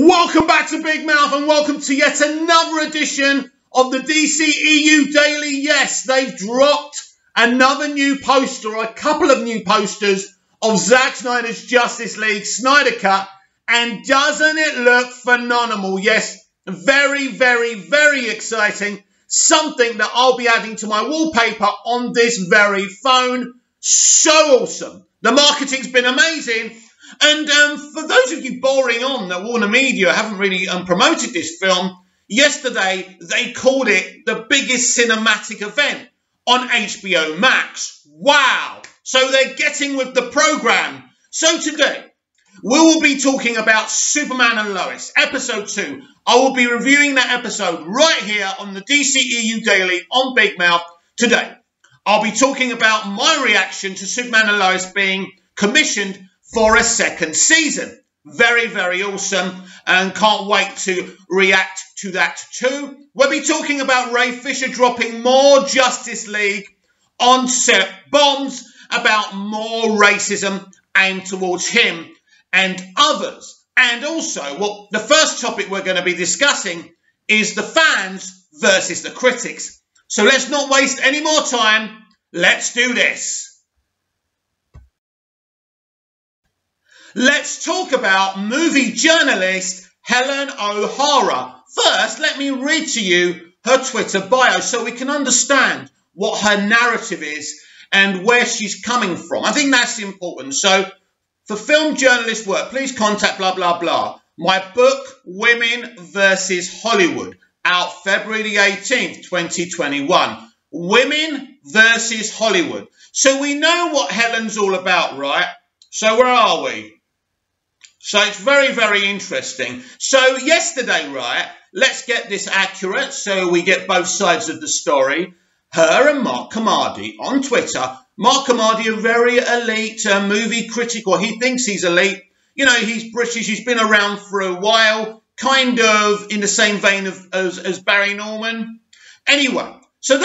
Welcome back to Big Mouth and welcome to yet another edition of the dceu Daily. Yes, they've dropped another new poster, or a couple of new posters of Zack Snyder's Justice League Snyder Cut, and doesn't it look phenomenal? Yes, very, very, very exciting. Something that I'll be adding to my wallpaper on this very phone. So awesome. The marketing's been amazing. And for those of you boring on that Warner Media haven't really promoted this film, yesterday they called it the biggest cinematic event on HBO Max. Wow! So they're getting with the program. So today we will be talking about Superman and Lois, episode 2. I will be reviewing that episode right here on the dceu Daily on Big Mouth today. I'll be talking about my reaction to Superman and Lois being commissioned for a second season. Very, very awesome, and can't wait to react to that too. We'll be talking about Ray Fisher dropping more Justice League on-set bombs about more racism aimed towards him and others. And also, well, the first topic we're going to be discussing is the fans versus the critics. So let's not waste any more time. Let's do this. Let's talk about movie journalist Helen O'Hara. First, let me read to you her Twitter bio so we can understand what her narrative is and where she's coming from. I think that's important. So, for film journalist work, please contact blah, blah, blah. My book, Women versus Hollywood, out February the 18th, 2021. Women versus Hollywood. So we know what Helen's all about, right? So where are we? So it's very, very interesting. So yesterday, right, let's get this accurate so we get both sides of the story. Her and Mark Kamadi on Twitter. Mark Kamadi, a very elite movie critic, or he thinks he's elite. You know, he's British, he's been around for a while, kind of in the same vein as Barry Norman. Anyway, so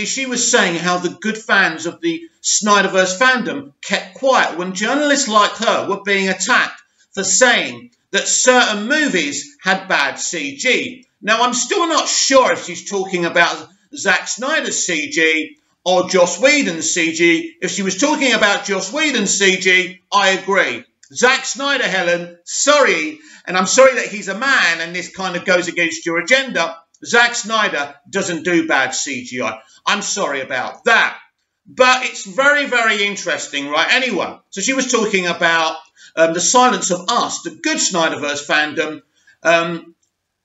she was saying how the good fans of the Snyderverse fandom kept quiet when journalists like her were being attacked for saying that certain movies had bad CG. Now, I'm still not sure if she's talking about Zack Snyder's CG or Joss Whedon's CG. If she was talking about Joss Whedon's CG, I agree. Zack Snyder, Helen, sorry, and I'm sorry that he's a man and this kind of goes against your agenda. Zack Snyder doesn't do bad CGI. I'm sorry about that. But it's very, very interesting, right? Anyway, so she was talking about the silence of us, the good Snyderverse fandom,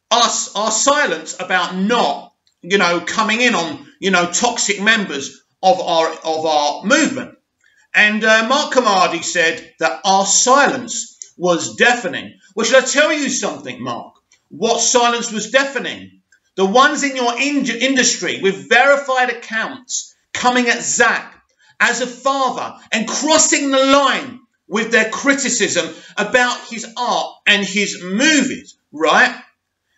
our silence about not, coming in on, toxic members of our movement. And Mark Kamadi said that our silence was deafening. Well, should I tell you something, Mark? What silence was deafening? The ones in your industry with verified accounts coming at Zack as a father and crossing the line with their criticism about his art and his movies, right?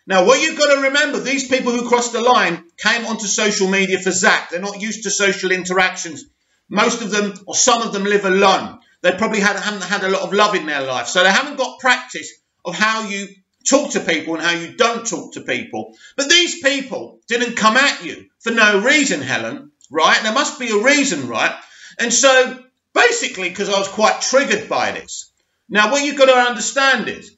Now, what you've got to remember, these people who crossed the line came onto social media for Zack. They're not used to social interactions. Most of them, or some of them, live alone. They probably haven't had a lot of love in their life. So they haven't got practice of how you talk to people and how you don't talk to people. But these people didn't come at you for no reason, Helen, right? There must be a reason, right? And so, basically, because I was quite triggered by this. Now, what you've got to understand is,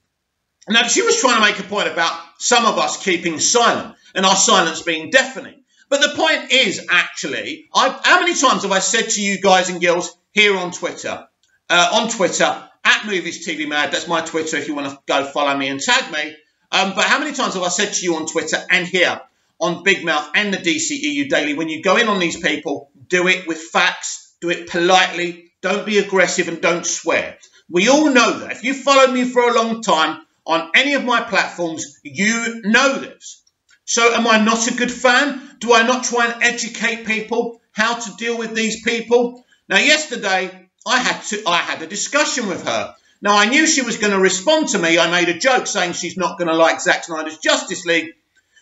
now she was trying to make a point about some of us keeping silent and our silence being deafening. But the point is, actually, how many times have I said to you guys and girls here on Twitter, at Movies TV Mad, that's my Twitter if you want to go follow me and tag me. But how many times have I said to you on Twitter and here on Big Mouth and the dceu Daily, when you go in on these people, do it with facts, do it politely, don't be aggressive and don't swear. We all know that. If you followed me for a long time on any of my platforms, you know this. So am I not a good fan? Do I not try and educate people how to deal with these people? Now, yesterday, I had a discussion with her. Now, I knew she was going to respond to me. I made a joke saying she's not going to like Zack Snyder's Justice League.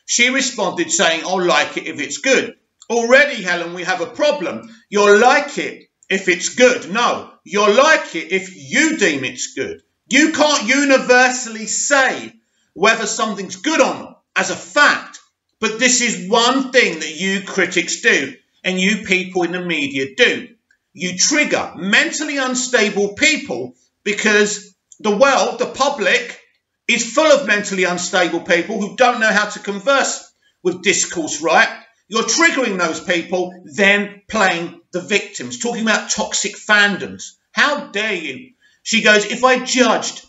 She responded saying, I'll like it if it's good. Already, Helen, we have a problem. You'll like it if it's good. No, you'll like it if you deem it's good. You can't universally say whether something's good or not, as a fact. But this is one thing that you critics do, and you people in the media do. You trigger mentally unstable people because the world, the public, is full of mentally unstable people who don't know how to converse with discourse, right? You're triggering those people, then playing the victims, talking about toxic fandoms. How dare you? She goes, if I judged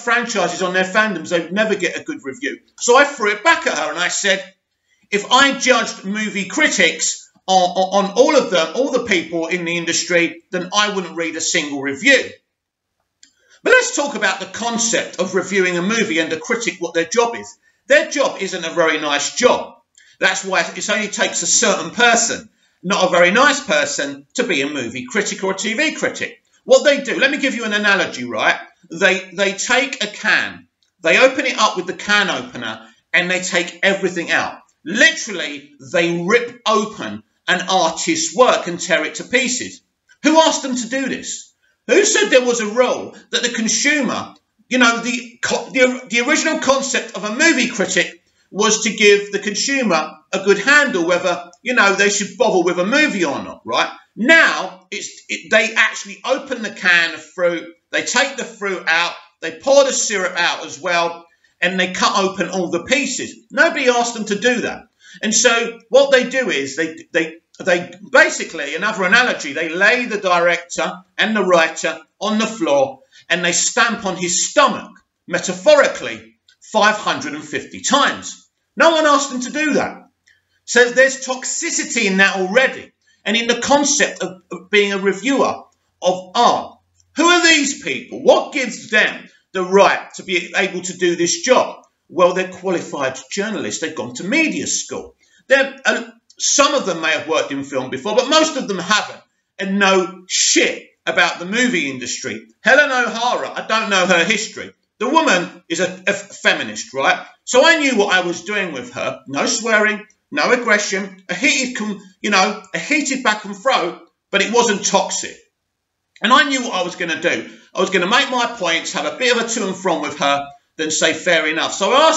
franchises on their fandoms, they'd never get a good review. So I threw it back at her and I said, if I judged movie critics on all of them, all the people in the industry, then I wouldn't read a single review. But let's talk about the concept of reviewing a movie and a critic, what their job is. Their job isn't a very nice job. That's why it only takes a certain person, not a very nice person, to be a movie critic or a TV critic. What they do, let me give you an analogy, right? They take a can, they open it up with the can opener, and they take everything out. Literally, they rip open an artist's work and tear it to pieces. Who asked them to do this? Who said there was a rule that the consumer, you know, the original concept of a movie critic was to give the consumer a good handle whether, you know, they should bother with a movie or not, right? Now, they actually open the can of fruit, they take the fruit out, they pour the syrup out as well, and they cut open all the pieces. Nobody asked them to do that. And so what they do is they basically, another analogy, they lay the director and the writer on the floor and they stamp on his stomach, metaphorically, 550 times. No one asked them to do that. So there's toxicity in that already. And in the concept of being a reviewer of art. Who are these people? What gives them the right to be able to do this job? Well, they're qualified journalists. They've gone to media school. Some of them may have worked in film before, but most of them haven't and know shit about the movie industry. Helen O'Hara, I don't know her history. The woman is a feminist, right? So I knew what I was doing with her. No swearing, no aggression, a heated back and throw, but it wasn't toxic. And I knew what I was going to do. I was going to make my points, have a bit of a to and from with her, then say fair enough. So I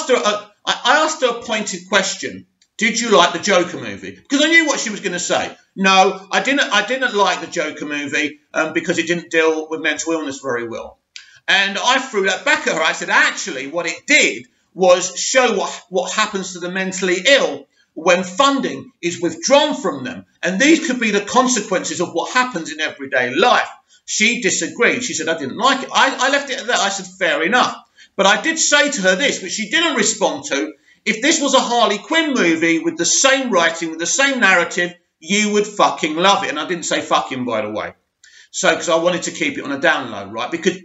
asked her a pointed question. Did you like the Joker movie? Because I knew what she was going to say. No, I didn't like the Joker movie because it didn't deal with mental illness very well. And I threw that back at her. I said, actually, what it did was show what happens to the mentally ill when funding is withdrawn from them. And these could be the consequences of what happens in everyday life. She disagreed. She said, I didn't like it. I left it at that. I said, fair enough. But I did say to her this, which she didn't respond to. If this was a Harley Quinn movie with the same writing, with the same narrative, you would fucking love it. And I didn't say fucking, by the way. So, because I wanted to keep it on a download, right? Because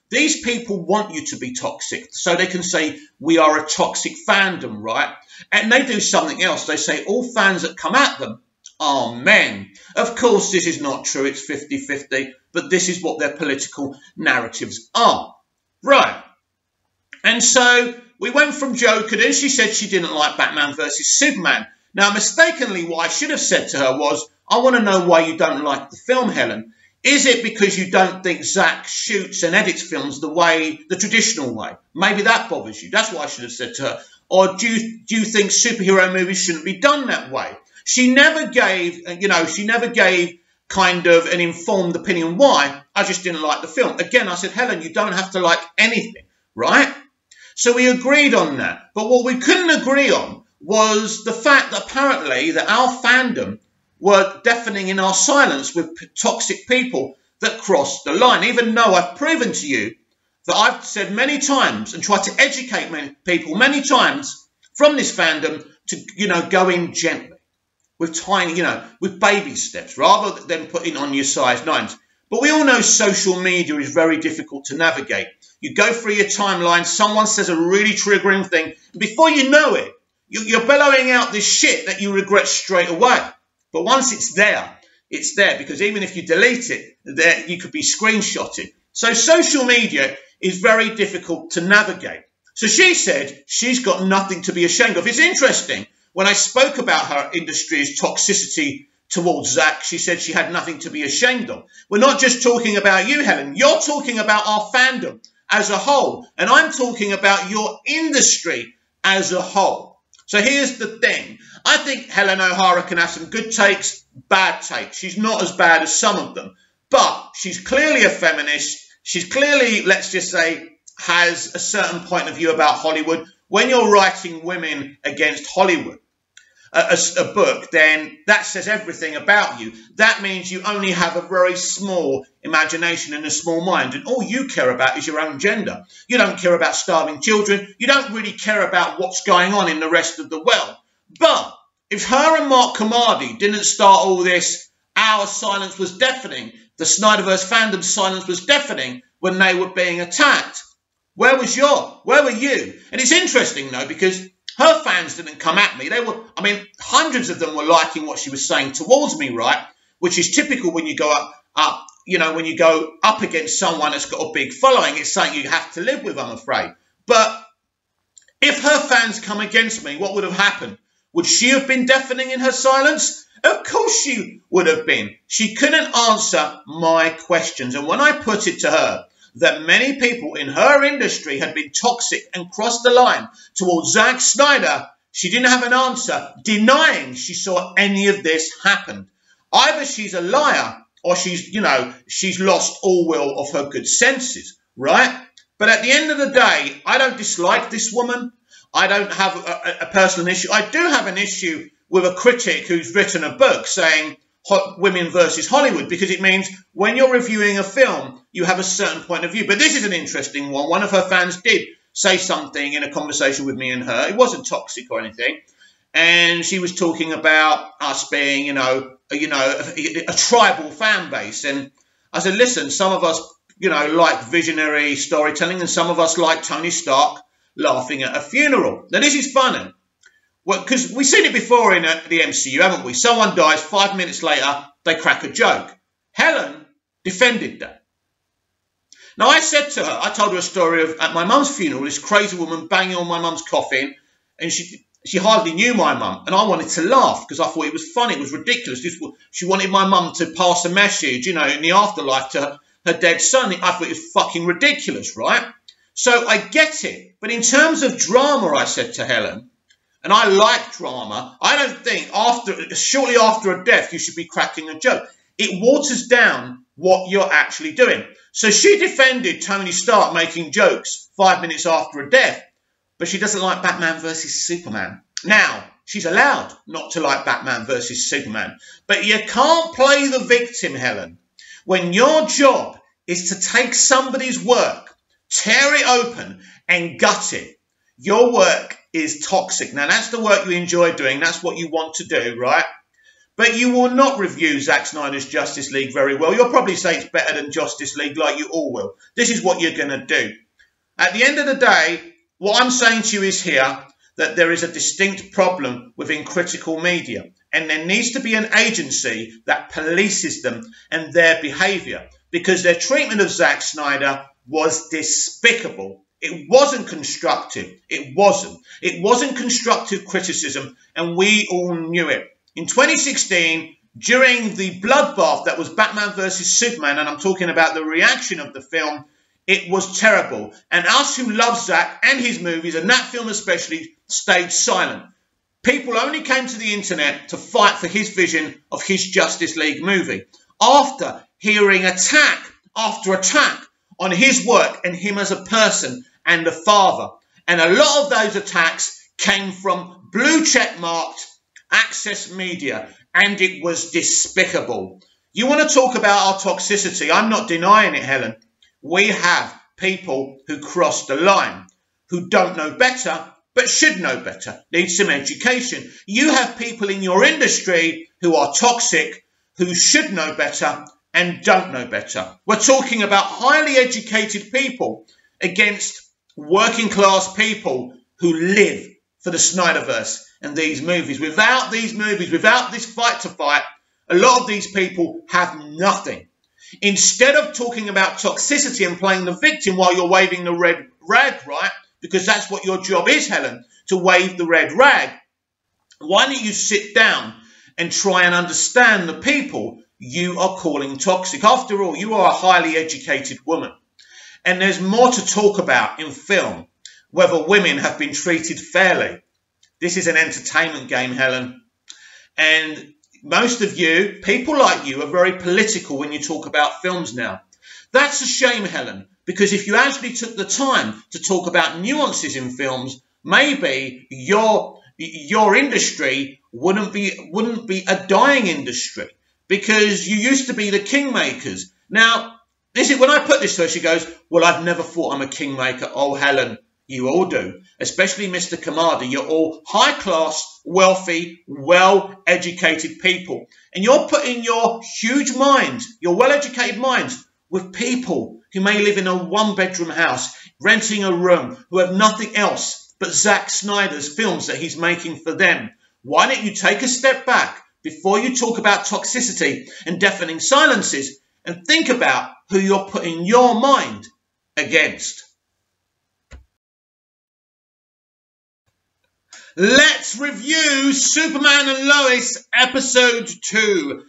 these people want you to be toxic. So they can say, we are a toxic fandom, right? And they do something else. They say all fans that come at them are men. Of course, this is not true. It's 50-50. But this is what their political narratives are. Right. And so we went from Joker. Then she said she didn't like Batman versus Superman. Now, mistakenly, what I should have said to her was, I want to know why you don't like the film, Helen. Is it because you don't think Zack shoots and edits films the traditional way? Maybe that bothers you. That's what I should have said to her. Or do you think superhero movies shouldn't be done that way? She never gave, kind of an informed opinion why. I just didn't like the film. Again, I said, Helen, you don't have to like anything, right? So we agreed on that. But what we couldn't agree on was the fact that apparently that our fandom were deafening in our silence with toxic people that crossed the line, even though I've proven to you that I've said many times and tried to educate people many times from this fandom to, go in gently with tiny, with baby steps rather than putting on your size 9s. But we all know social media is very difficult to navigate. You go through your timeline, someone says a really triggering thing, and before you know it, you're bellowing out this shit that you regret straight away. But once it's there because even if you delete it, you could be screenshotted. So social media is very difficult to navigate. So she said she's got nothing to be ashamed of. It's interesting. When I spoke about her industry's toxicity towards Zack, she said she had nothing to be ashamed of. We're not just talking about you, Helen. You're talking about our fandom. as a whole. And I'm talking about your industry as a whole. So here's the thing. I think Helen O'Hara can have some good takes, bad takes. She's not as bad as some of them. But she's clearly a feminist. She's clearly, let's just say, has a certain point of view about Hollywood. When you're writing women against Hollywood, a book, then that says everything about you. That means you only have a very small imagination and a small mind, and all you care about is your own gender. You don't care about starving children. You don't really care about what's going on in the rest of the world. But if her and Mark Kamadi didn't start all this, our silence was deafening. The Snyderverse fandom's silence was deafening when they were being attacked. Where were you? And it's interesting, though, because her fans didn't come at me. Hundreds of them were liking what she was saying towards me, right? Which is typical when you go when you go up against someone that's got a big following. It's something you have to live with, I'm afraid. But if her fans come against me, what would have happened? Would she have been deafening in her silence? Of course she would have been. She couldn't answer my questions. And when I put it to her that many people in her industry had been toxic and crossed the line towards Zack Snyder, she didn't have an answer, denying she saw any of this happen. Either she's a liar or she's lost all will of her good senses, right? But at the end of the day, I don't dislike this woman. I don't have a personal issue. I do have an issue with a critic who's written a book saying women versus Hollywood, because it means when you're reviewing a film, you have a certain point of view. But this is an interesting one. One of her fans did say something in a conversation with me and her. It wasn't toxic or anything. And she was talking about us being, a tribal fan base. And I said, listen, some of us, like visionary storytelling, and some of us like Tony Stark laughing at a funeral. Now, this is funny. Well, because we've seen it before in the MCU, haven't we? Someone dies, 5 minutes later, they crack a joke. Helen defended that. Now, I said to her, I told her a story of, at my mum's funeral, this crazy woman banging on my mum's coffin, and she hardly knew my mum, and I wanted to laugh because I thought it was funny, it was ridiculous. She wanted my mum to pass a message, in the afterlife to her dead son. I thought it was fucking ridiculous, right? So I get it. But in terms of drama, I said to Helen, and I like drama, I don't think shortly after a death you should be cracking a joke. It waters down what you're actually doing. So she defended Tony Stark making jokes 5 minutes after a death, but she doesn't like Batman versus Superman. Now, she's allowed not to like Batman versus Superman, but you can't play the victim, Helen, when your job is to take somebody's work, tear it open and gut it. Your work is toxic. Now, that's the work you enjoy doing. That's what you want to do, right? But you will not review Zack Snyder's Justice League very well. You'll probably say it's better than Justice League, like you all will. This is what you're going to do. At the end of the day, what I'm saying to you is here that there is a distinct problem within critical media, and there needs to be an agency that polices them and their behaviour, because their treatment of Zack Snyder was despicable. It wasn't constructive. It wasn't. It wasn't constructive criticism, and we all knew it. In 2016, during the bloodbath that was Batman versus Superman, and I'm talking about the reaction of the film, it was terrible. And us who love Zack and his movies, and that film especially, stayed silent. People only came to the internet to fight for his vision of his Justice League movie, after hearing attack after attack on his work and him as a person and a father. And a lot of those attacks came from blue check marked access media, and it was despicable. You want to talk about our toxicity? I'm not denying it, Helen. We have people who cross the line, who don't know better, but should know better, need some education. You have people in your industry who are toxic, who should know better and don't know better. We're talking about highly educated people against working class people who live for the Snyderverse and these movies. Without these movies, without this fight to fight, a lot of these people have nothing. Instead of talking about toxicity and playing the victim while you're waving the red rag, right? Because that's what your job is, Helen, to wave the red rag. Why don't you sit down and try and understand the people you are calling toxic? After all, you are a highly educated woman. And there's more to talk about in film, whether women have been treated fairly. This is an entertainment game, Helen. And most of you, people like you, are very political when you talk about films now. That's a shame, Helen, because if you actually took the time to talk about nuances in films, maybe your industry wouldn't be a dying industry, because you used to be the kingmakers. Now, when I put this to her, she goes, well, I've never thought I'm a kingmaker. Oh, Helen, you all do, especially Mr. Kamadi. You're all high-class, wealthy, well-educated people. And you're putting your huge minds, your well-educated minds, with people who may live in a one-bedroom house, renting a room, who have nothing else but Zack Snyder's films that he's making for them. Why don't you take a step back before you talk about toxicity and deafening silences and think about who you're putting your mind against? Let's review Superman and Lois episode 2.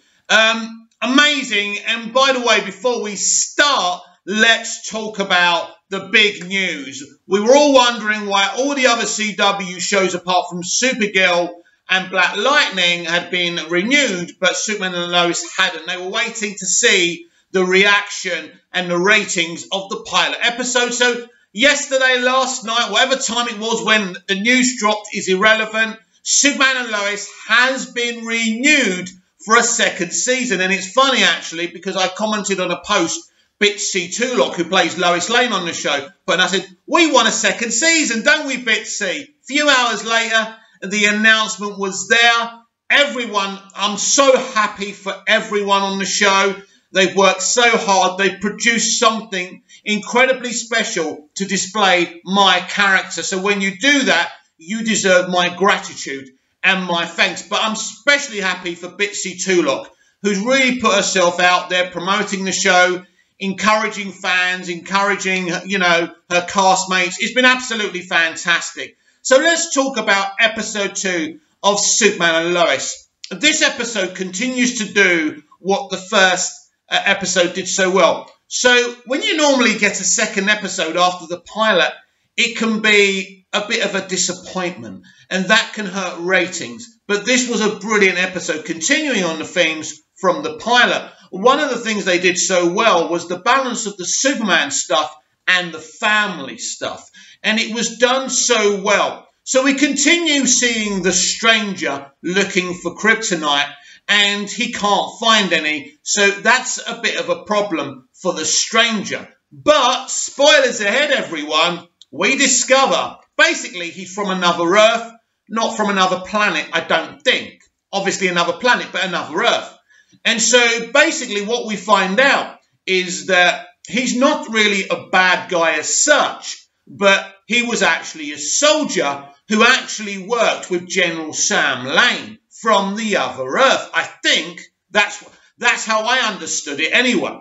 Amazing. And by the way, before we start, let's talk about the big news. We were all wondering why all the other CW shows, apart from Supergirl and Black Lightning, had been renewed, but Superman and Lois hadn't. They were waiting to see the reaction and the ratings of the pilot episode. So yesterday, last night, whatever time it was when the news dropped is irrelevant. Superman and Lois has been renewed for a second season. And it's funny, actually, because I commented on a post, dceu, who plays Lois Lane on the show, but I said, we want a second season, don't we, Bitsy? A few hours later, the announcement was there. Everyone, I'm so happy for everyone on the show. They've worked so hard. They've produced something incredibly special to display my character. So when you do that, you deserve my gratitude and my thanks. But I'm especially happy for dceu, who's really put herself out there promoting the show, encouraging fans, encouraging, her castmates. It's been absolutely fantastic. So let's talk about episode 2 of Superman and Lois. This episode continues to do what the first episode did so well. So when you normally get a second episode after the pilot, it can be a bit of a disappointment, and that can hurt ratings. But this was a brilliant episode, continuing on the themes from the pilot. One of the things they did so well was the balance of the Superman stuff and the family stuff. And it was done so well. So we continue seeing the Stranger looking for kryptonite, and he can't find any. So that's a bit of a problem for the Stranger. But, spoilers ahead, everyone, we discover, basically, he's from another Earth, not from another planet, I don't think. Obviously another planet, but another Earth. And so, basically, what we find out is that he's not really a bad guy as such, but he was actually a soldier who actually worked with General Sam Lane from the other Earth. I think that's how I understood it anyway.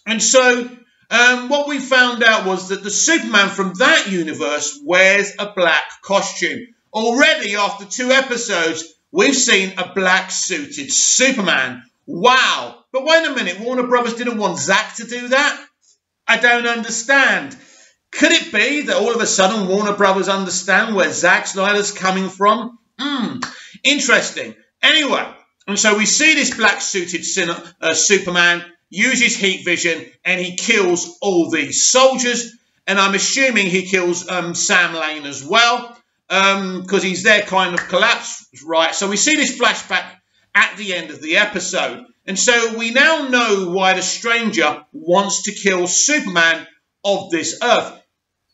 And so what we found out was that the Superman from that universe wears a black costume. Already, after 2 episodes, we've seen a black-suited Superman. Wow. But wait a minute, Warner Brothers didn't want Zack to do that? I don't understand. Could it be that all of a sudden Warner Brothers understand where Zack Snyder's coming from? Interesting. Anyway, and so we see this black-suited Superman use his heat vision, and he kills all these soldiers. And I'm assuming he kills Sam Lane as well, because he's there kind of collapsed, right? So we see this flashback at the end of the episode. And so we now know why the Stranger wants to kill Superman of this Earth.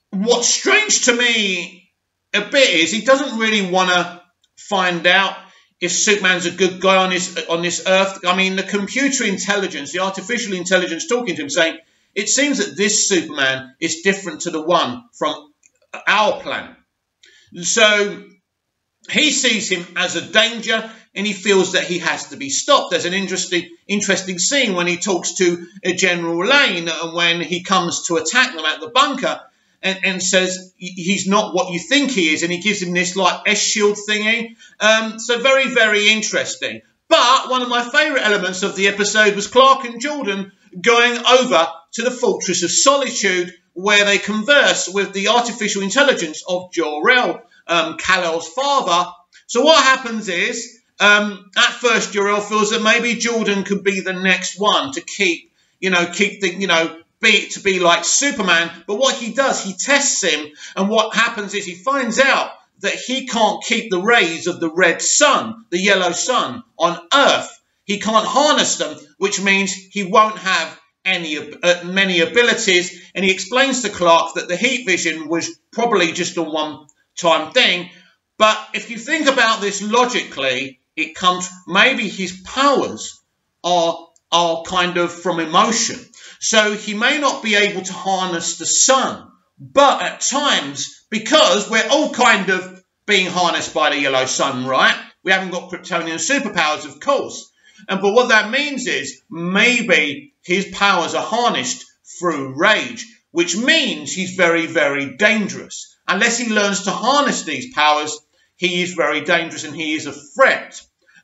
What's strange to me a bit is he doesn't really want to find out if Superman's a good guy on this Earth. I mean, the computer intelligence, the artificial intelligence talking to him, saying, it seems that this Superman is different to the one from our planet. So he sees him as a danger, and he feels that he has to be stopped. There's an interesting scene when he talks to General Lane, when he comes to attack them at the bunker, and says he's not what you think he is, and he gives him this like S-shield thingy. So very, very interesting. But one of my favourite elements of the episode was Clark and Jordan going over to the Fortress of Solitude, where they converse with the artificial intelligence of Jor-El, Kal-El's father. So what happens is, at first Jor-El feels that maybe Jordan could be the next one to keep be like Superman. But what he does, he tests him, and what happens is he finds out that he can't keep the rays of the red sun, the yellow sun, on Earth. He can't harness them, which means he won't have many abilities. And he explains to Clark that the heat vision was probably just a one-time thing. But if you think about this logically, it comes, maybe his powers are kind of from emotion. So he may not be able to harness the sun, but at times, because we're all kind of being harnessed by the yellow sun, right? We haven't got Kryptonian superpowers, of course. But what that means is maybe his powers are harnessed through rage, which means he's very, very dangerous. Unless he learns to harness these powers, he is very dangerous and he is a threat.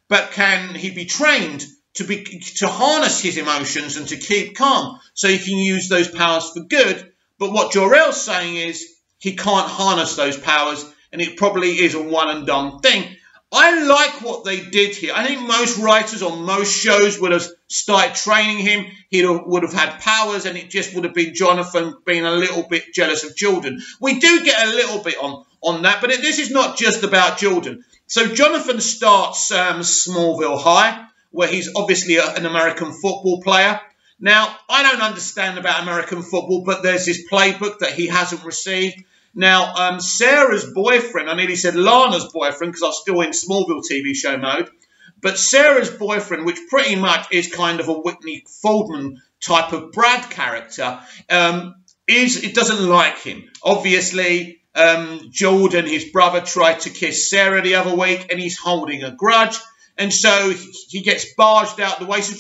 But can he be trained to harness his emotions and to keep calm so he can use those powers for good? But what Jor-El's saying is he can't harness those powers, and it probably is a one-and-done thing. I like what they did here. I think most writers on most shows would have started training him. He would have had powers, and it just would have been Jonathan being a little bit jealous of Jordan. We do get a little bit on that, but this is not just about Jordan. So Jonathan starts Smallville High, where he's obviously an American football player. Now, I don't understand about American football, but there's this playbook that he hasn't received. Now, Sarah's boyfriend, I nearly said Lana's boyfriend because I'm still in Smallville TV show mode, but Sarah's boyfriend, which pretty much is kind of a Whitney Feldman type of Brad character, it doesn't like him. Obviously, Jordan, his brother, tried to kiss Sarah the other week, and he's holding a grudge. And so he gets barged out the way. So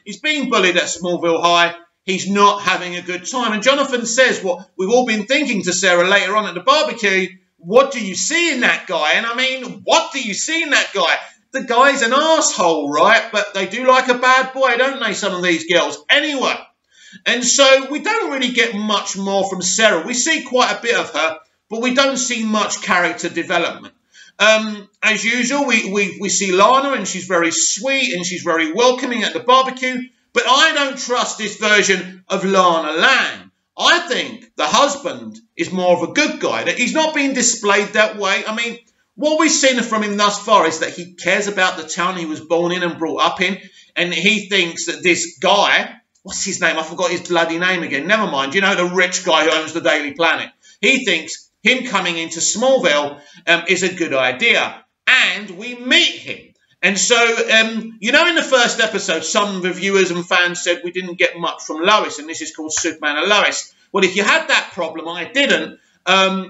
he's being bullied at Smallville High. He's not having a good time. And Jonathan says what we've all been thinking to Sarah later on at the barbecue. What do you see in that guy? And I mean, what do you see in that guy? The guy's an asshole, right? But they do like a bad boy, don't they, some of these girls? Anyway. And so we don't really get much more from Sarah. We see quite a bit of her, but we don't see much character development. As usual, we see Lana, and she's very sweet and she's very welcoming at the barbecue. But I don't trust this version of Lana Lang. I think the husband is more of a good guy, that he's not being displayed that way. I mean, what we've seen from him thus far is that he cares about the town he was born in and brought up in. And he thinks that this guy, what's his name? I forgot his bloody name again. Never mind. You know, the rich guy who owns the Daily Planet. He thinks him coming into Smallville is a good idea. And we meet him. And so, you know, in the first episode, some reviewers and fans said we didn't get much from Lois, and this is called Superman and Lois. Well, if you had that problem, I didn't,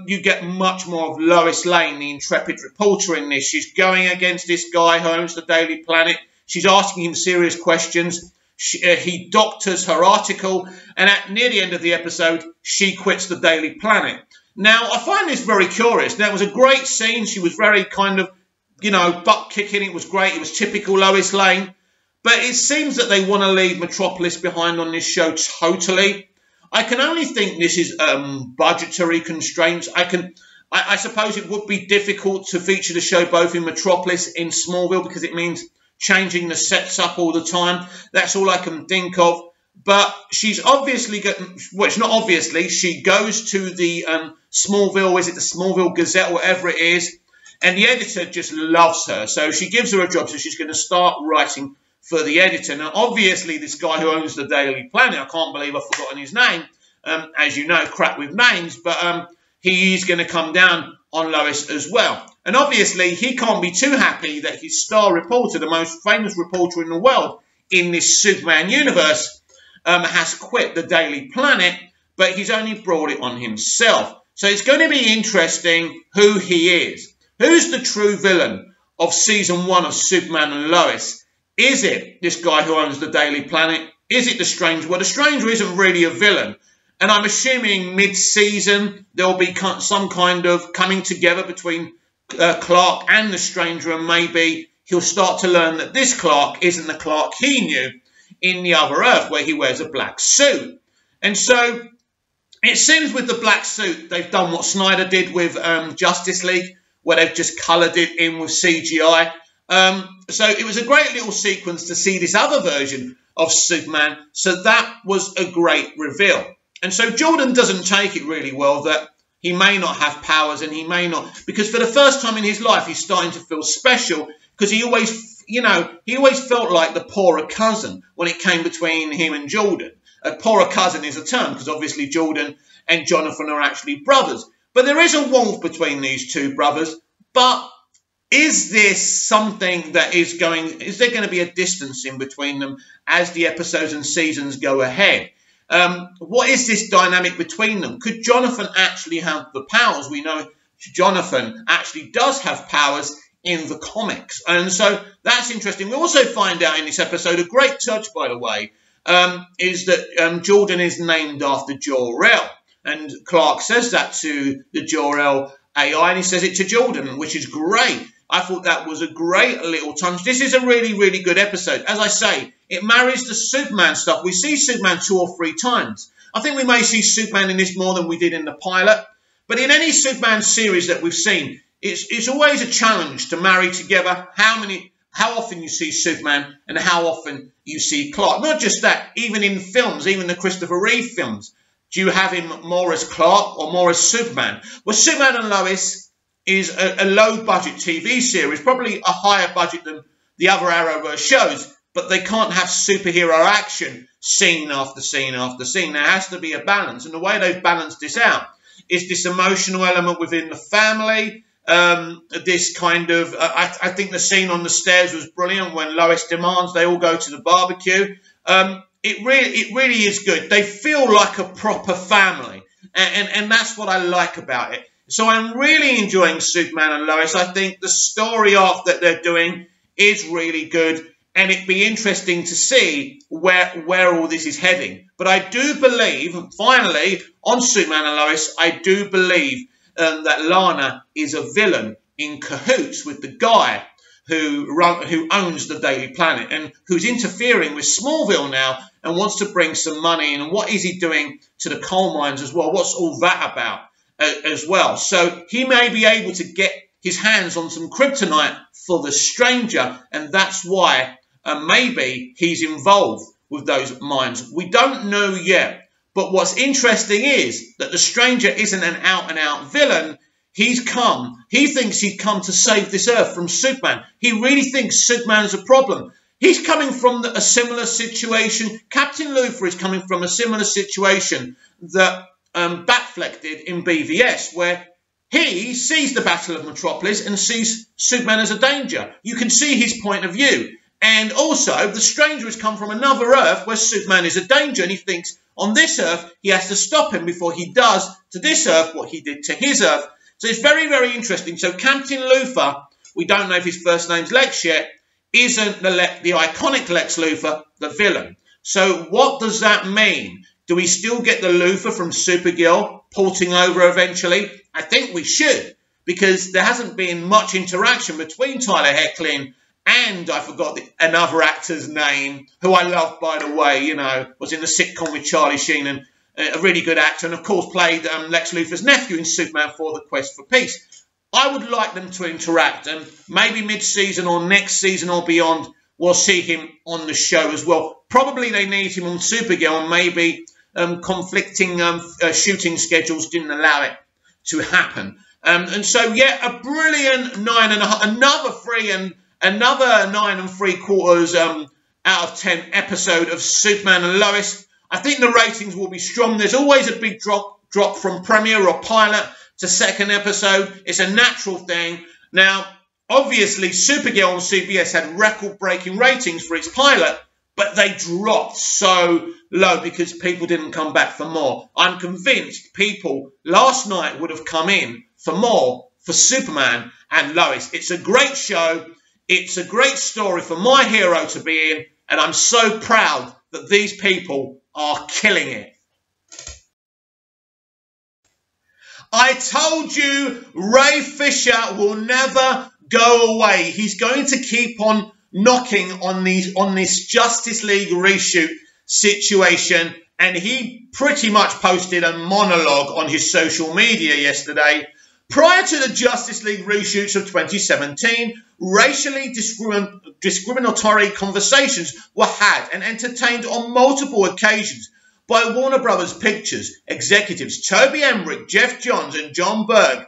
you get much more of Lois Lane, the intrepid reporter in this. She's going against this guy who owns the Daily Planet. She's asking him serious questions. He doctors her article, and near the end of the episode, she quits the Daily Planet. Now, I find this very curious. Now, it was a great scene. She was very kind of, you know, butt kicking. It was great. It was typical Lois Lane. But it seems that they want to leave Metropolis behind on this show totally. I can only think this is budgetary constraints. I suppose it would be difficult to feature the show both in Metropolis and in Smallville because it means changing the sets up all the time. That's all I can think of. But she's obviously well, it's not obviously. She goes to the Smallville, is it the Smallville Gazette or whatever it is, and the editor just loves her. So she gives her a job, so she's going to start writing for the editor. Now, obviously, this guy who owns the Daily Planet, I can't believe I've forgotten his name. As you know, crap with names, but he's going to come down on Lois as well. And obviously, he can't be too happy that his star reporter, the most famous reporter in the world in this Superman universe, has quit the Daily Planet, but he's only brought it on himself. So it's going to be interesting who he is. Who's the true villain of Season 1 of Superman and Lois? Is it this guy who owns the Daily Planet? Is it the Stranger? Well, the Stranger isn't really a villain. And I'm assuming mid-season there'll be some kind of coming together between Clark and the Stranger, and maybe he'll start to learn that this Clark isn't the Clark he knew in the other Earth, where he wears a black suit. And so It seems with the black suit, they've done what Snyder did with Justice League, where they've just coloured it in with CGI. So it was a great little sequence to see this other version of Superman. So that was a great reveal. And so Jordan doesn't take it really well that he may not have powers and he may not, because for the first time in his life, he's starting to feel special because he always, he always felt like the poorer cousin when it came between him and Jordan. A poorer cousin is a term because obviously Jordan and Jonathan are actually brothers. But there is a warmth between these two brothers. But is this something that is there going to be a distance in between them as the episodes and seasons go ahead? What is this dynamic between them? Could Jonathan actually have the powers? We know Jonathan actually does have powers in the comics. And so that's interesting. We also find out in this episode, a great touch, by the way, is that Jordan is named after Jor-El. And Clark says that to the Jor-El AI, and he says it to Jordan, which is great. I thought that was a great little touch. This is a really, really good episode. As I say, it marries the Superman stuff. We see Superman 2 or 3 times. I think we may see Superman in this more than we did in the pilot. But in any Superman series that we've seen, it's always a challenge to marry together how often you see Superman and how often you see Clark. Not just that, even in films, even the Christopher Reeve films, do you have him more as Clark or more as Superman? Well, Superman and Lois is a low-budget TV series, probably a higher budget than the other Arrowverse shows, but they can't have superhero action scene after scene after scene. There has to be a balance, and the way they've balanced this out is this emotional element within the family, this kind of, I think the scene on the stairs was brilliant when Lois demands they all go to the barbecue. It really is good. They feel like a proper family, and that's what I like about it. So I'm really enjoying Superman and Lois. I think the story arc that they're doing is really good, and it'd be interesting to see where all this is heading. But I do believe, finally, on Superman and Lois, I do believe that Lana is a villain in cahoots with the guy who owns the Daily Planet and who's interfering with Smallville now and wants to bring some money in. And what is he doing to the coal mines as well? What's all that about as well? So he may be able to get his hands on some kryptonite for the Stranger, and that's why maybe he's involved with those mines. We don't know yet. But what's interesting is that the Stranger isn't an out-and-out villain. He thinks he's come to save this Earth from Superman. He really thinks Superman's a problem. He's coming from a similar situation. Captain Luffa is coming from a similar situation that Batfleck did in BVS, where he sees the Battle of Metropolis and sees Superman as a danger. You can see his point of view. And also, the Stranger has come from another Earth where Superman is a danger, and he thinks on this Earth he has to stop him before he does to this Earth what he did to his Earth. So it's very, very interesting. So Captain Luffa, we don't know if his first name's Lex yet, isn't the iconic Lex Luthor, the villain. So what does that mean? Do we still get the Luthor from Supergirl porting over eventually? I think we should, because there hasn't been much interaction between Tyler Hoechlin and I forgot another actor's name, who I love, by the way, was in the sitcom with Charlie Sheen, and a really good actor, and of course played Lex Luthor's nephew in Superman 4: The Quest for Peace. I would like them to interact, and maybe mid-season or next season or beyond, we'll see him on the show as well. Probably they need him on Supergirl, and maybe conflicting shooting schedules didn't allow it to happen. And so, yeah, a brilliant 9.5, another 9 3/4 out of 10 episode of Superman and Lois. I think the ratings will be strong. There's always a big drop from premiere or pilot to second episode. It's a natural thing. Now, obviously, Supergirl on CBS had record-breaking ratings for its pilot, but they dropped so low because people didn't come back for more. I'm convinced people last night would have come in for more for Superman and Lois. It's a great show. It's a great story for my hero to be in, and I'm so proud that these people are killing it. I told you Ray Fisher will never go away. He's going to keep on knocking on this Justice League reshoot situation, and he pretty much posted a monologue on his social media yesterday. Prior to the Justice League reshoots of 2017, racially discriminatory conversations were had and entertained on multiple occasions by Warner Brothers Pictures executives Toby Emmerich, Jeff Johns and John Berg.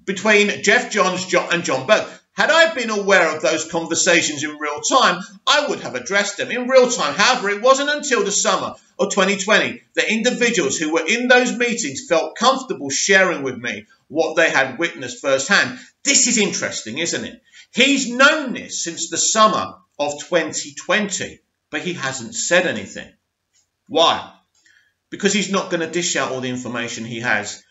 Between Jeff Johns and John Berg, had I been aware of those conversations in real time, I would have addressed them in real time. However, it wasn't until the summer of 2020 that individuals who were in those meetings felt comfortable sharing with me what they had witnessed firsthand. This is interesting, isn't it? He's known this since the summer of 2020, but he hasn't said anything. Why? Because he's not going to dish out all the information he has.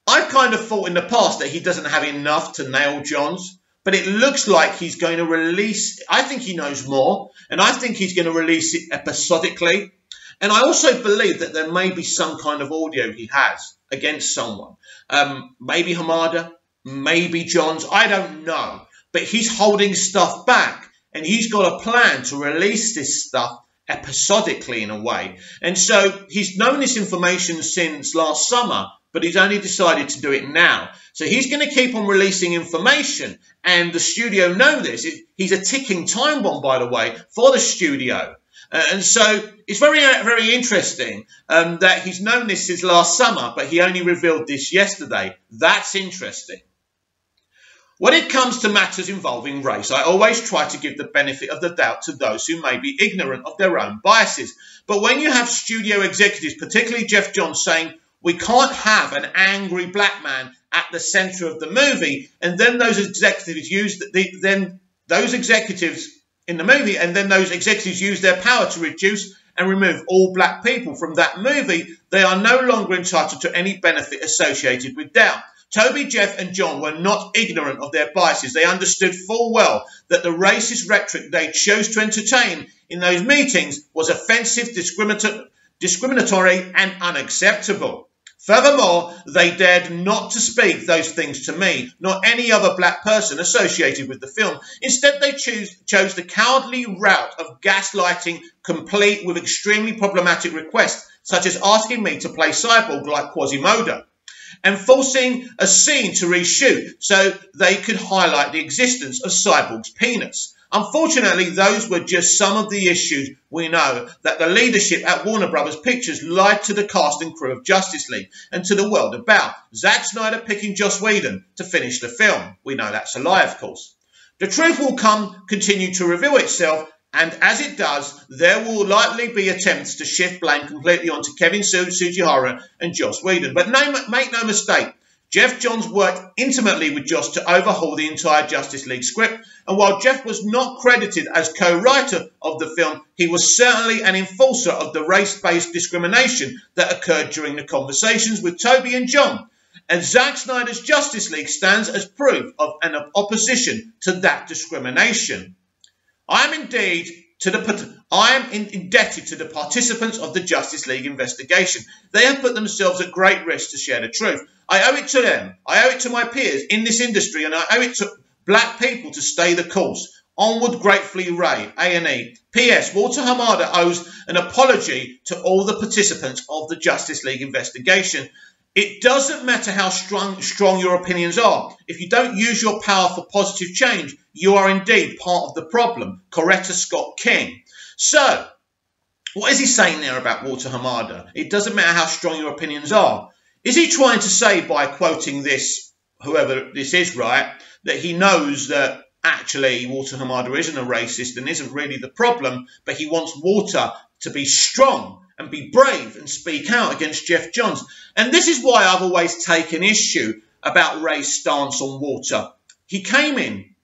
I've kind of thought in the past that he doesn't have enough to nail Johns, but it looks like he's going to release, I think he knows more, and I think he's going to release it episodically. And I also believe that there may be some kind of audio he has against someone. Maybe Hamada, maybe Johns, I don't know. But he's holding stuff back, and he's got a plan to release this stuff episodically in a way. And so he's known this information since last summer, but he's only decided to do it now. So he's going to keep on releasing information, and the studio know this. He's a ticking time bomb, by the way, for the studio. And so it's very, very interesting that he's known this since last summer, but he only revealed this yesterday. That's interesting. When it comes to matters involving race, I always try to give the benefit of the doubt to those who may be ignorant of their own biases. But when you have studio executives, particularly Jeff Johns, saying, we can't have an angry black man at the center of the movie, and then those executives use those executives use their power to reduce and remove all black people from that movie, they are no longer entitled to any benefit associated with doubt. Toby, Jeff and John were not ignorant of their biases. They understood full well that the racist rhetoric they chose to entertain in those meetings was offensive, discriminatory and unacceptable. Furthermore, they dared not to speak those things to me, nor any other black person associated with the film. Instead, they chose the cowardly route of gaslighting, complete with extremely problematic requests, such as asking me to play Cyborg like Quasimodo, and forcing a scene to reshoot so they could highlight the existence of Cyborg's penis. Unfortunately, those were just some of the issues we know that the leadership at Warner Brothers Pictures lied to the cast and crew of Justice League and to the world about. Zack Snyder picking Joss Whedon to finish the film. We know that's a lie, of course. The truth will continue to reveal itself, and as it does, there will likely be attempts to shift blame completely onto Kevin Tsujihara and Joss Whedon. But make no mistake, Jeff Johns worked intimately with Joss to overhaul the entire Justice League script, and while Jeff was not credited as co-writer of the film, he was certainly an enforcer of the race-based discrimination that occurred during the conversations with Toby and John. And Zack Snyder's Justice League stands as proof of an opposition to that discrimination. I am indebted to the participants of the Justice League investigation. They have put themselves at great risk to share the truth. I owe it to them. I owe it to my peers in this industry, and I owe it to black people to stay the course. Onward, gratefully, Ray, A&E. P.S. Walter Hamada owes an apology to all the participants of the Justice League investigation. It doesn't matter how strong your opinions are. If you don't use your power for positive change, you are indeed part of the problem. Coretta Scott King. So, what is he saying there about Walter Hamada? It doesn't matter how strong your opinions are. Is he trying to say by quoting this, whoever this is, right, that he knows that actually Walter Hamada isn't a racist and isn't really the problem, but he wants Walter to be strong and be brave and speak out against Jeff Johns? And this is why I've always taken issue about Ray's stance on Walter. He came in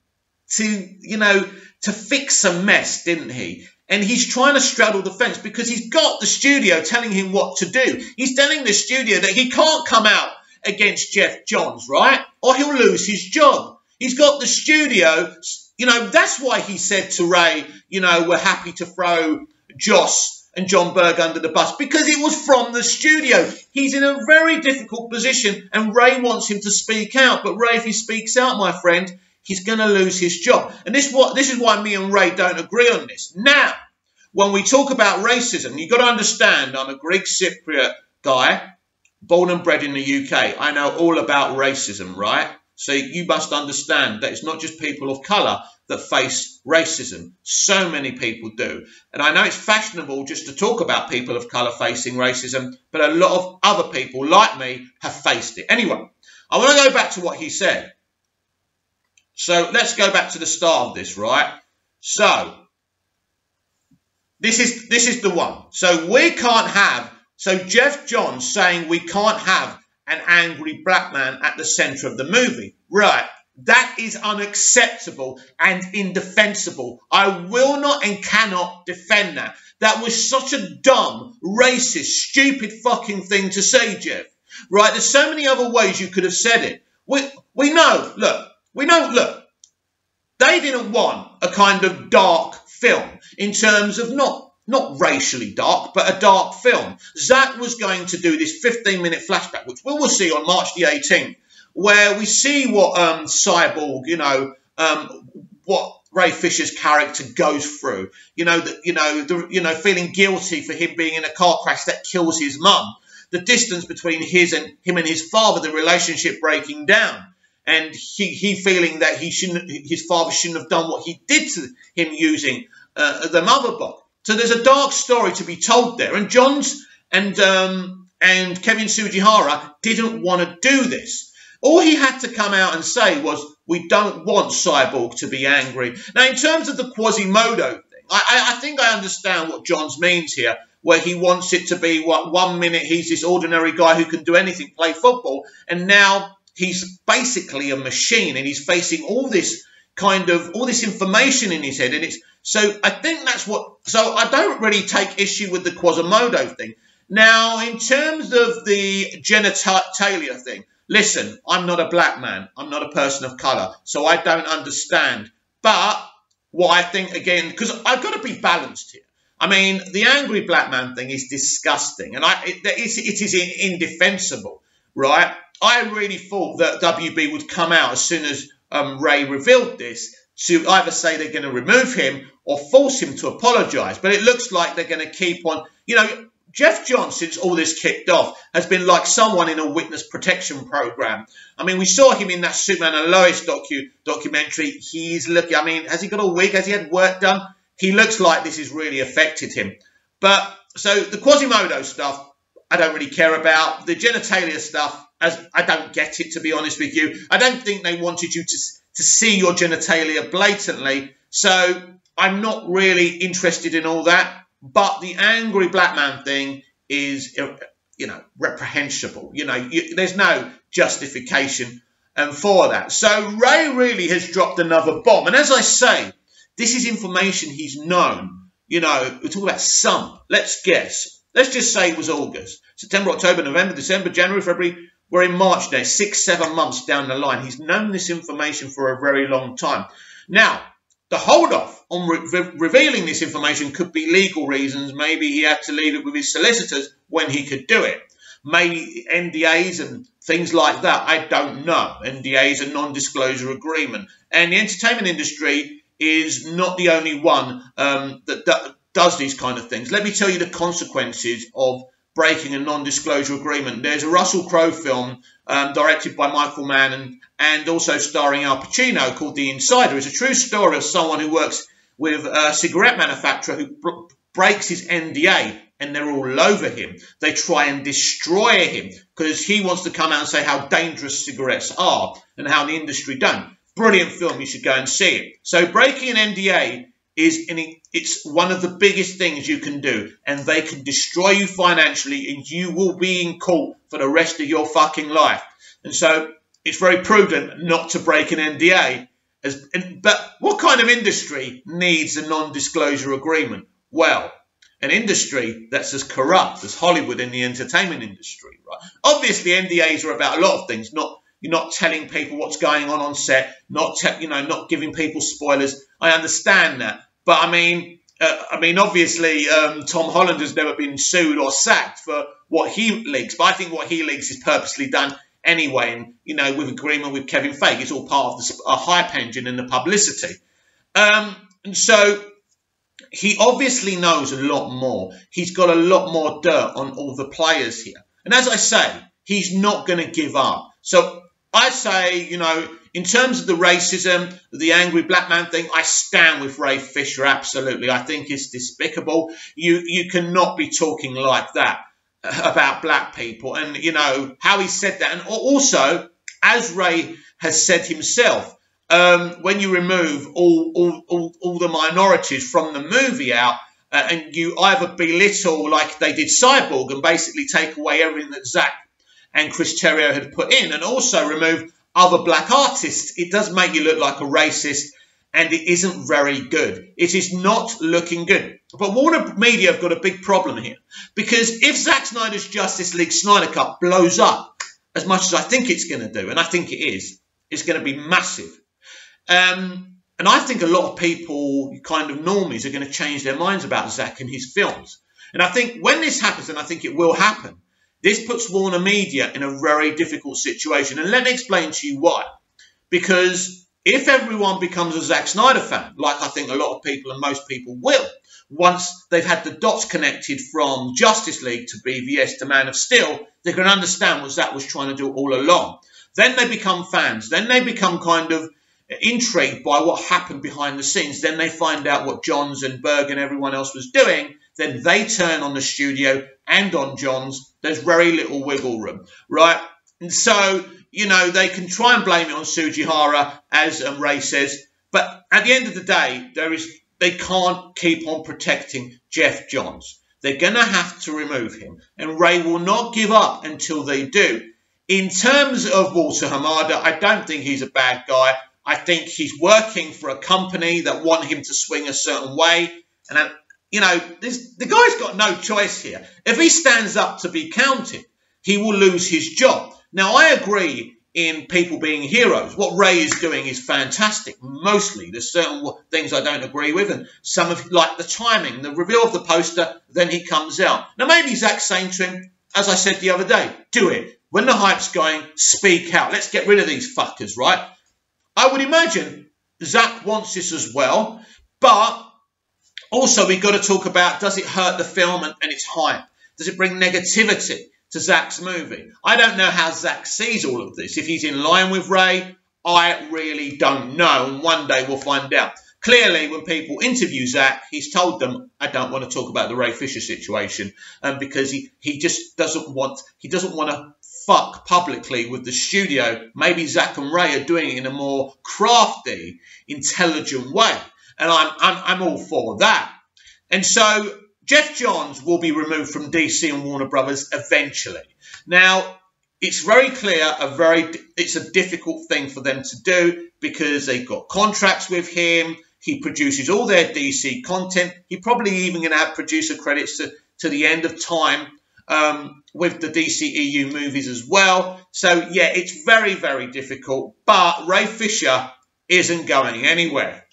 to fix a mess, didn't he? And he's trying to straddle the fence because he's got the studio telling him what to do. He's telling the studio that he can't come out against Jeff Johns, right? Or he'll lose his job. He's got the studio, that's why he said to Ray, we're happy to throw Joss and John Berg under the bus, because it was from the studio. He's in a very difficult position, and Ray wants him to speak out. But Ray, if he speaks out, my friend, he's going to lose his job. And this is why me and Ray don't agree on this. Now, when we talk about racism, you've got to understand I'm a Greek Cypriot guy, born and bred in the UK. I know all about racism, right? So you must understand that it's not just people of colour that face racism. So many people do. And I know it's fashionable just to talk about people of colour facing racism, but a lot of other people like me have faced it. Anyway, I want to go back to what he said. So let's go back to the start of this, right? So this is the one. So we can't have, so Jeff Johns saying we can't have an angry black man at the centre of the movie. Right. That is unacceptable and indefensible. I will not and cannot defend that. That was such a dumb, racist, stupid fucking thing to say, Jeff. Right? There's so many other ways you could have said it. We know, look, they didn't want a kind of dark film in terms of not racially dark, but a dark film. Zach was going to do this 15-minute flashback, which we will see on March the 18th, where we see what Cyborg, what Ray Fisher's character goes through. Feeling guilty for him being in a car crash that kills his mum. The distance between him and his father, the relationship breaking down, and he feeling that his father shouldn't have done what he did to him using the mother box. So there's a dark story to be told there, and Johns and Kevin Sujihara didn't want to do this. All he had to come out and say was, we don't want Cyborg to be angry. Now, in terms of the Quasimodo thing, I think I understand what Johns means here, where he wants it to be, what, 1 minute he's this ordinary guy who can do anything, play football, and now he's basically a machine, and he's facing all this information in his head, and so I think that's what. So I don't really take issue with the Quasimodo thing. Now, in terms of the genitalia thing, listen, I'm not a black man, I'm not a person of colour, so I don't understand. But what I think, again, because I've got to be balanced here. I mean, the angry black man thing is disgusting, and it is indefensible, right? I really thought that WB would come out as soon as Ray revealed this to either say they're going to remove him or force him to apologise. But it looks like they're going to keep on. Jeff Johns, since all this kicked off, has been like someone in a witness protection program. I mean, we saw him in that Superman and Lois documentary. He's looking, I mean, has he got a wig? Has he had work done? He looks like this has really affected him. But, so the Quasimodo stuff, I don't really care about. The genitalia stuff, I don't get it, to be honest with you. I don't think they wanted you to see your genitalia blatantly. So I'm not really interested in all that. But the angry black man thing is, reprehensible. There's no justification for that. So Ray really has dropped another bomb. And as I say, this is information he's known. We're talking about some. Let's guess. Let's just say it was August. September, October, November, December, January, February. We're in March now, 6-7 months down the line. He's known this information for a very long time. Now, the hold-off on revealing this information could be legal reasons. Maybe he had to leave it with his solicitors when he could do it. Maybe NDAs and things like that. I don't know. NDAs are non-disclosure agreement. And the entertainment industry is not the only one that does these kind of things. Let me tell you the consequences of breaking a non-disclosure agreement. There's a Russell Crowe film directed by Michael Mann and also starring Al Pacino called The Insider. It's a true story of someone who works with a cigarette manufacturer who breaks his NDA, and they're all over him. They try and destroy him because he wants to come out and say how dangerous cigarettes are and how the industry don't. Brilliant film. You should go and see it. So breaking an NDA it's one of the biggest things you can do, and they can destroy you financially, and you will be in court for the rest of your fucking life. And so it's very prudent not to break an NDA. But what kind of industry needs a non-disclosure agreement? Well, an industry that's as corrupt as Hollywood in the entertainment industry, right? Obviously, NDAs are about a lot of things. You're not telling people what's going on set, not giving people spoilers. I understand that. But I mean, obviously, Tom Holland has never been sued or sacked for what he leaks. But I think what he leaks is purposely done anyway, and with agreement with Kevin Feige. It's all part of the hype engine and the publicity. And so he obviously knows a lot more. He's got a lot more dirt on all the players here. And as I say, he's not going to give up. So I say, you know, in terms of the racism, the angry black man thing, I stand with Ray Fisher, absolutely. I think it's despicable. You cannot be talking like that about black people. And, you know, how he said that. And also, as Ray has said himself, when you remove all the minorities from the movie out, and you either belittle like they did Cyborg and basically take away everything that Zach and Chris Terrio had put in, and also remove other black artists, it does make you look like a racist, and it isn't very good. It is not looking good. But Warner Media have got a big problem here, because if Zack Snyder's Justice League Snyder Cut blows up as much as I think it's going to do, and I think it is, it's going to be massive. And I think a lot of people, kind of normies, are going to change their minds about Zack and his films. And I think when this happens, and I think it will happen, this puts Warner Media in a very difficult situation. And let me explain to you why. Because if everyone becomes a Zack Snyder fan, like I think a lot of people and most people will, once they've had the dots connected from Justice League to BVS to Man of Steel, they can understand what Zack was trying to do all along. Then they become fans. Then they become kind of intrigued by what happened behind the scenes. Then they find out what Johns and Berg and everyone else was doing. Then they turn on the studio and on Johns. There's very little wiggle room, right? And so, you know, they can try and blame it on Sujihara, as Ray says. But at the end of the day, they can't keep on protecting Jeff Johns. They're going to have to remove him. And Ray will not give up until they do. In terms of Walter Hamada, I don't think he's a bad guy. I think he's working for a company that want him to swing a certain way. And, you know, the guy's got no choice here. If he stands up to be counted, he will lose his job. Now, I agree in people being heroes. What Ray is doing is fantastic, mostly. There's certain things I don't agree with, and some of, like the timing, the reveal of the poster, then he comes out. Now, maybe Zack's saying to him, as I said the other day, do it. When the hype's going, speak out. Let's get rid of these fuckers, right? I would imagine Zack wants this as well, but also we've got to talk about, does it hurt the film and its hype? Does it bring negativity to Zack's movie? I don't know how Zack sees all of this. If he's in line with Ray, I really don't know, and one day we'll find out. Clearly, when people interview Zack, he's told them, I don't want to talk about the Ray Fisher situation, because he just doesn't want to fuck publicly with the studio. Maybe Zack and Ray are doing it in a more crafty, intelligent way. And I'm all for that. And so Jeff Johns will be removed from DC and Warner Brothers eventually. Now, it's very clear, it's a difficult thing for them to do because they've got contracts with him. He produces all their DC content. He probably even going to have producer credits to the end of time with the DCEU movies as well. So, yeah, it's very, very difficult. But Ray Fisher isn't going anywhere.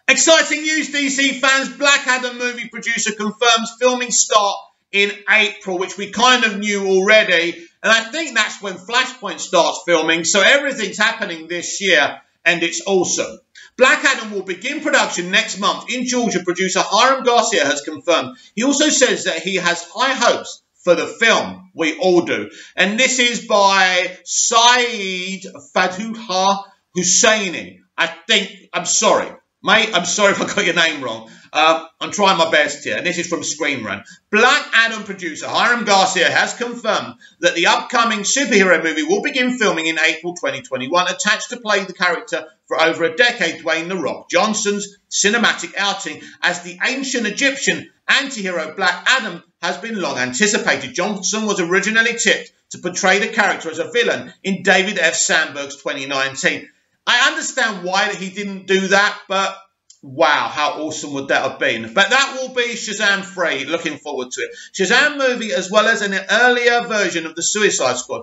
Exciting news, DC fans. Black Adam movie producer confirms filming start in April, which we kind of knew already. And I think that's when Flashpoint starts filming. So everything's happening this year, and it's awesome. Black Adam will begin production next month in Georgia. Producer Hiram Garcia has confirmed. He also says that he has high hopes for the film. We all do. And this is by Saeed Fatouha Husseini. I'm sorry. Mate, I'm sorry if I got your name wrong. I'm trying my best here. And this is from Screen Run. Black Adam producer Hiram Garcia has confirmed that the upcoming superhero movie will begin filming in April 2021, attached to play the character for over a decade, Dwayne "The Rock" Johnson's cinematic outing as the ancient Egyptian anti-hero Black Adam has been long anticipated. Johnson was originally tipped to portray the character as a villain in David F. Sandberg's 2019. I understand why he didn't do that, but wow, how awesome would that have been? But that will be Shazam 3. Looking forward to it. Shazam movie, as well as an earlier version of the Suicide Squad.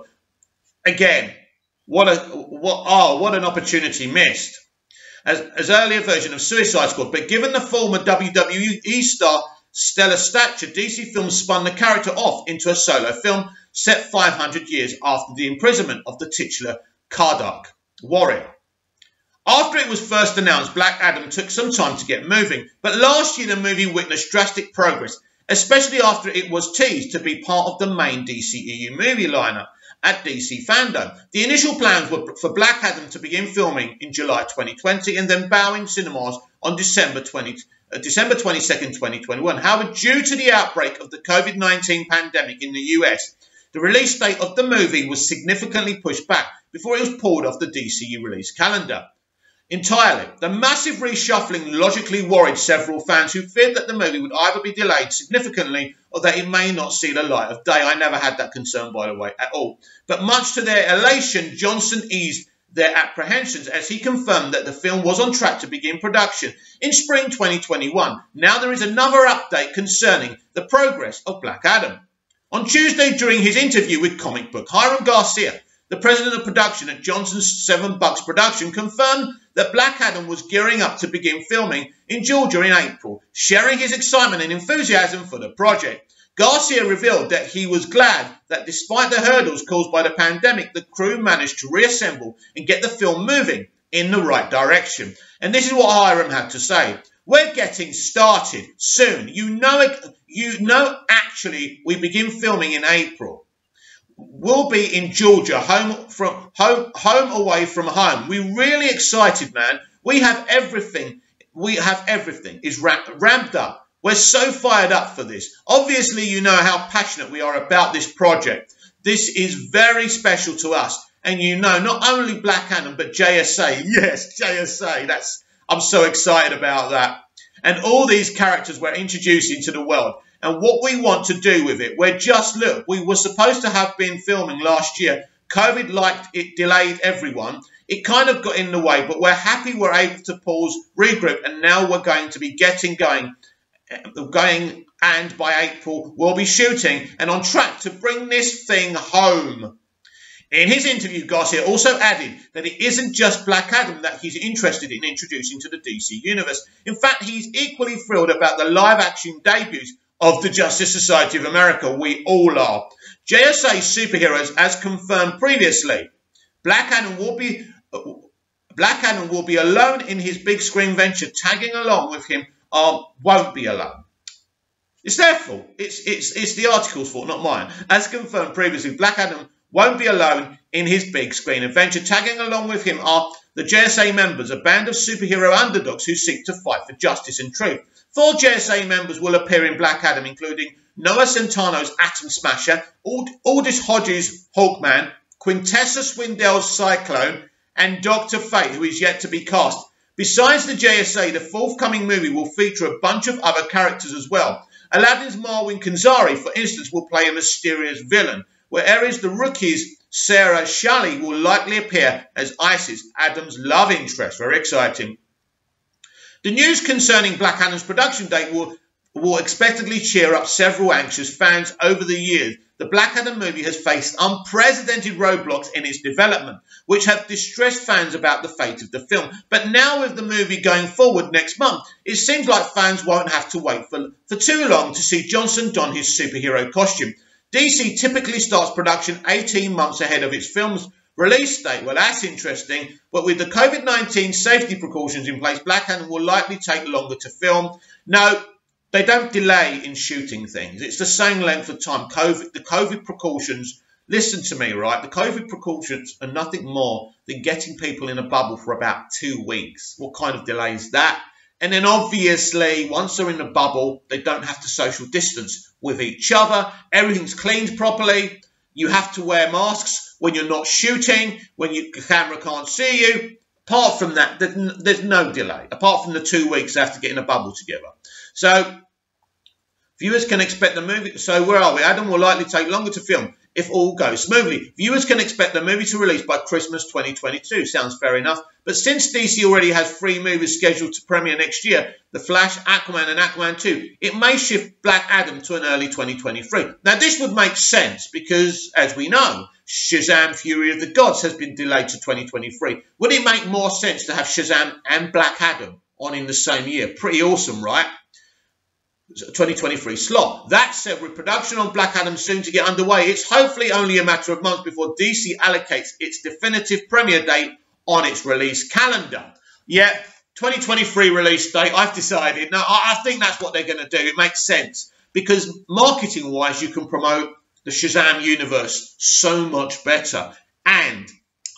Again, what an opportunity missed. As earlier version of Suicide Squad, but given the former WWE star stellar stature, DC Films spun the character off into a solo film set 500 years after the imprisonment of the titular Kardak warrior. After it was first announced, Black Adam took some time to get moving, but last year the movie witnessed drastic progress, especially after it was teased to be part of the main DCEU movie lineup at DC Fandom. The initial plans were for Black Adam to begin filming in July 2020 and then bow in cinemas on December 22nd, 2021. However, due to the outbreak of the COVID-19 pandemic in the US, the release date of the movie was significantly pushed back before it was pulled off the DCU release calendar entirely. The massive reshuffling logically worried several fans who feared that the movie would either be delayed significantly or that it may not see the light of day. I never had that concern, by the way, at all. But much to their elation, Johnson eased their apprehensions as he confirmed that the film was on track to begin production in spring 2021. Now there is another update concerning the progress of Black Adam. On Tuesday, during his interview with Comic Book, Hiram Garcia, the president of production at Johnson's 7 Bucks Production, confirmed that Black Adam was gearing up to begin filming in Georgia in April, sharing his excitement and enthusiasm for the project. Garcia revealed that he was glad that despite the hurdles caused by the pandemic, the crew managed to reassemble and get the film moving in the right direction. And this is what Hiram had to say. We're getting started soon. Actually, we begin filming in April. We'll be in Georgia, home away from home. We're really excited, man. We have everything. It's ramped up. We're so fired up for this. Obviously, you know how passionate we are about this project. This is very special to us. And you know, not only Black Adam, but JSA. Yes, JSA. I'm so excited about that. And all these characters we're introduced into the world. And what we want to do with it, we were supposed to have been filming last year. COVID delayed everyone. It kind of got in the way, but we're happy we're able to pause, regroup, and now we're going to be getting going, and by April we'll be shooting and on track to bring this thing home. In his interview, Garcia also added that it isn't just Black Adam that he's interested in introducing to the DC Universe. In fact, he's equally thrilled about the live-action debuts of the Justice Society of America. We all are. JSA superheroes, as confirmed previously, Black Adam will be alone in his big screen venture. Tagging along with him won't be alone. It's their fault. It's the article's fault, not mine. As confirmed previously, Black Adam won't be alone in his big screen adventure. Tagging along with him are the JSA members, a band of superhero underdogs who seek to fight for justice and truth. 4 JSA members will appear in Black Adam, including Noah Centino's Atom Smasher, Aldous Hodges' Hawkman, Quintessa Swindell's Cyclone, and Dr. Fate, who is yet to be cast. Besides the JSA, the forthcoming movie will feature a bunch of other characters as well. Aladdin's Marwan Kenzari, for instance, will play a mysterious villain, whereas the Rookie's Sarah Shalley will likely appear as Isis, Adam's love interest. Very exciting. The news concerning Black Adam's production date will expectedly cheer up several anxious fans. Over the years, the Black Adam movie has faced unprecedented roadblocks in its development, which have distressed fans about the fate of the film. But now with the movie going forward next month, it seems like fans won't have to wait for too long to see Johnson don his superhero costume. DC typically starts production 18 months ahead of its film's release date. Well, that's interesting. But with the COVID-19 safety precautions in place, Black Adam will likely take longer to film. No, they don't delay in shooting things. It's the same length of time. The COVID precautions, listen to me, right? The COVID precautions are nothing more than getting people in a bubble for about 2 weeks. What kind of delay is that? And then obviously, once they're in the bubble, they don't have to social distance with each other. Everything's cleaned properly. You have to wear masks when you're not shooting, when the camera can't see you. Apart from that, there's no delay. Apart from the 2 weeks they have to get in a bubble together. So, viewers can expect the movie. So, where are we? Adam will likely take longer to film if all goes smoothly. Viewers can expect the movie to release by Christmas 2022. Sounds fair enough. But since DC already has 3 movies scheduled to premiere next year, The Flash, Aquaman and Aquaman 2, it may shift Black Adam to an early 2023. Now, this would make sense because, as we know, Shazam! Fury of the Gods has been delayed to 2023. Would it make more sense to have Shazam and Black Adam on in the same year? Pretty awesome, right? 2023 slot. That said, with production on Black Adam soon to get underway, it's hopefully only a matter of months before DC allocates its definitive premiere date on its release calendar. Yeah, 2023 release date, I've decided. Now, I think that's what they're going to do. It makes sense because marketing-wise, you can promote the Shazam universe so much better. And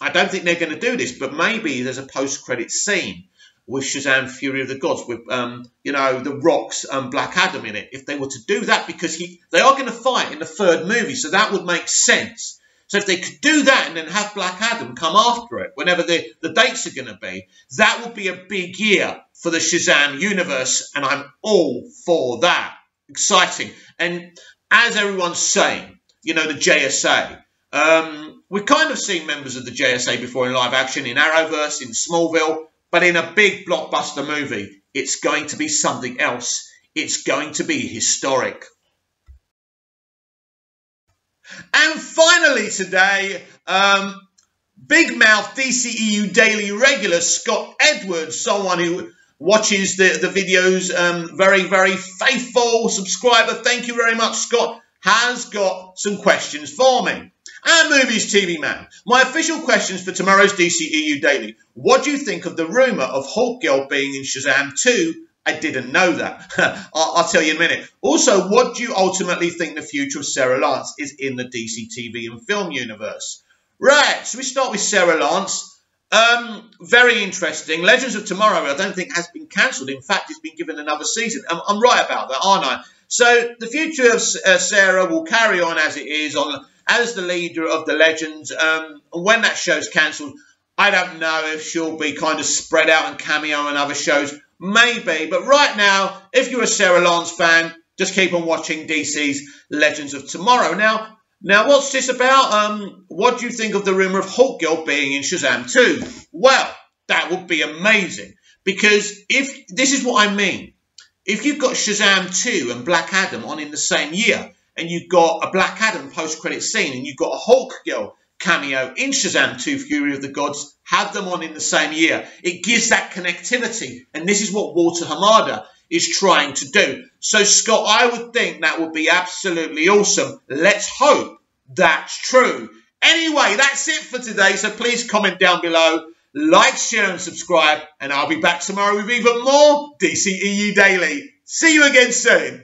I don't think they're going to do this, but maybe there's a post-credit scene with Shazam Fury of the Gods with, The Rock's Black Adam in it. If they were to do that, because they are going to fight in the third movie, so that would make sense. So if they could do that and then have Black Adam come after it, whenever the dates are going to be, that would be a big year for the Shazam universe, and I'm all for that. Exciting. And as everyone's saying, the JSA, we've kind of seen members of the JSA before in live action, in Arrowverse, in Smallville, but in a big blockbuster movie, it's going to be something else. It's going to be historic. And finally today, Big Mouth DCEU Daily regular Scott Edwards, someone who watches the videos, very, very faithful subscriber. Thank you very much, Scott, has got some questions for me. And Movies TV Man, my official questions for tomorrow's DCEU Daily. What do you think of the rumour of Hulk Girl being in Shazam 2? I didn't know that. I'll tell you in a minute. Also, what do you ultimately think the future of Sarah Lance is in the DC TV and film universe? Right, so we start with Sarah Lance. Very interesting. Legends of Tomorrow, I don't think has been cancelled. In fact, it's been given another season. I'm right about that, aren't I? So the future of Sarah will carry on as it is, as the leader of the Legends. When that show's cancelled, I don't know if she'll be kind of spread out and cameo on other shows. Maybe, but right now, if you're a Sarah Lance fan, just keep on watching DC's Legends of Tomorrow. Now, what's this about? What do you think of the rumour of Hulk Girl being in Shazam 2? Well, that would be amazing, because if this is what I mean. If you've got Shazam 2 and Black Adam on in the same year, and you've got a Black Adam post-credit scene, and you've got a Hulk Girl cameo in Shazam 2 Fury of the Gods, have them on in the same year. It gives that connectivity, and this is what Walter Hamada is trying to do. So, Scott, I would think that would be absolutely awesome. Let's hope that's true. Anyway, that's it for today, so please comment down below, like, share, and subscribe, and I'll be back tomorrow with even more DCEU Daily. See you again soon.